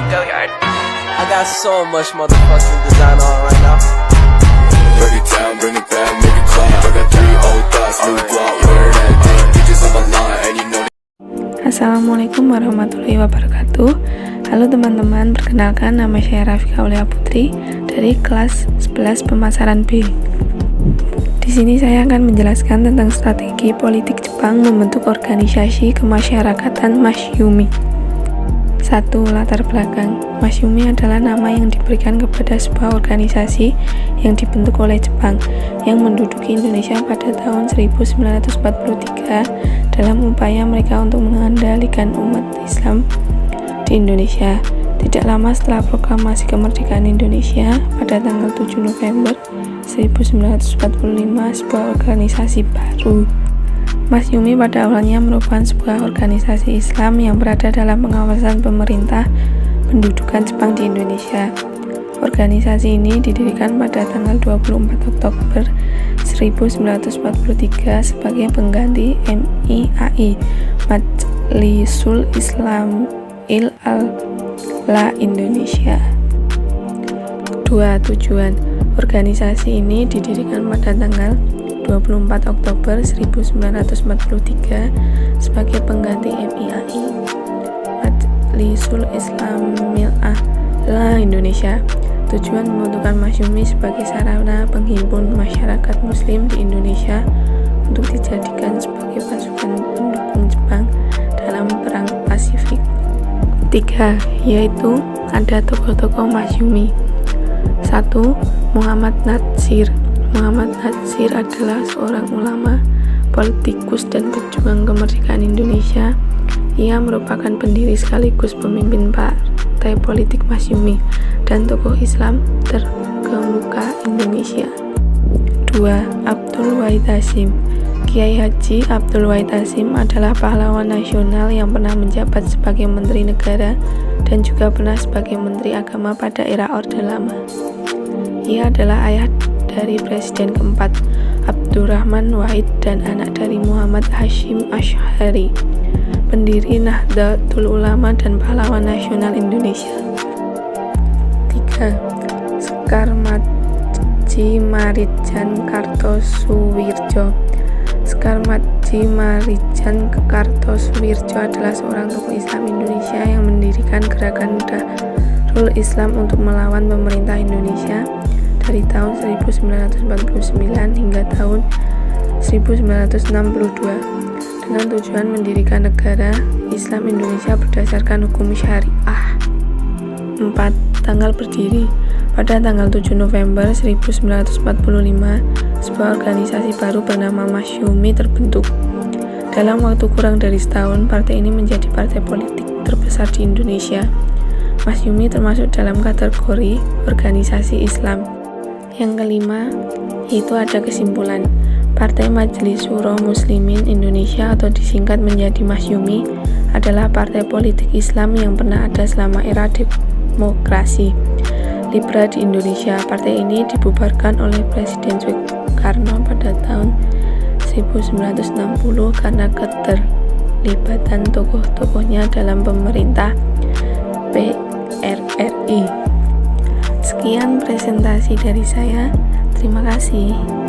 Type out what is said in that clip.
Go yard. I got so much motherfucking design on right now. Break it down, bring it back, make it clap. I got 3 old thoughts, new guap, where that thing, bitches on my line, and you know. Assalamualaikum warahmatullahi wabarakatuh. Halo teman-teman, perkenalkan nama saya Rafika Aulia Putri dari kelas 11 pemasaran B. Di sini saya akan menjelaskan tentang strategi politik Jepang membentuk organisasi kemasyarakatan Masyumi. 1. Latar belakang. Masyumi adalah nama yang diberikan kepada sebuah organisasi yang dibentuk oleh Jepang yang menduduki Indonesia pada tahun 1943 dalam upaya mereka untuk mengendalikan umat Islam di Indonesia. Tidak lama setelah proklamasi kemerdekaan Indonesia pada tanggal 7 November 1945, sebuah organisasi baru, Masyumi, pada awalnya merupakan sebuah organisasi Islam yang berada dalam pengawasan pemerintah pendudukan Jepang di Indonesia. Organisasi ini didirikan pada tanggal 24 Oktober 1943 sebagai pengganti MIAI, Majlisul Islamil A'la Indonesia. 2. Tujuan. Organisasi ini didirikan pada tanggal 24 Oktober 1943 sebagai pengganti MIAI, Majlisul Islamil A'la Indonesia. Tujuan membentukkan Masyumi sebagai sarana penghimpun masyarakat Muslim di Indonesia untuk dijadikan sebagai pasukan pendukung Jepang dalam Perang Pasifik. 3. Yaitu ada tokoh-tokoh Masyumi. 1. Muhammad Natsir. Muhammad Natsir adalah seorang ulama, politikus, dan pejuang kemerdekaan Indonesia. Ia merupakan pendiri sekaligus pemimpin partai politik Masyumi dan tokoh Islam terkemuka Indonesia. 2. Abdul Wahid Hasyim. Kiai Haji Abdul Wahid Hasyim adalah pahlawan nasional yang pernah menjabat sebagai Menteri Negara dan juga pernah sebagai Menteri Agama pada era Orde Lama. Ia adalah ayah dari Presiden keempat Abdurrahman Wahid dan anak dari Muhammad Hasyim Asy'ari, pendiri Nahdlatul Ulama dan pahlawan nasional Indonesia. 3. Sekar Madji Marijan Kartosuwirjo. Sekar Madji Marijan Kartosuwirjo adalah seorang tokoh Islam Indonesia yang mendirikan gerakan Darul Islam untuk melawan pemerintah Indonesia dari tahun 1949 hingga tahun 1962 dengan tujuan mendirikan negara Islam Indonesia berdasarkan hukum syariah. 4. Tanggal berdiri. Pada tanggal 7 November 1945, sebuah organisasi baru bernama Masyumi terbentuk. Dalam waktu kurang dari setahun, partai ini menjadi partai politik terbesar di Indonesia. Masyumi termasuk dalam kategori organisasi Islam. Yang kelima, yaitu ada kesimpulan. Partai Majelis Syuro Muslimin Indonesia atau disingkat menjadi Masyumi adalah partai politik Islam yang pernah ada selama era demokrasi liberal di Indonesia. Partai ini dibubarkan oleh Presiden Soekarno pada tahun 1960 karena keterlibatan tokoh-tokohnya dalam pemerintah PRRI. Sekian presentasi dari saya. Terima kasih.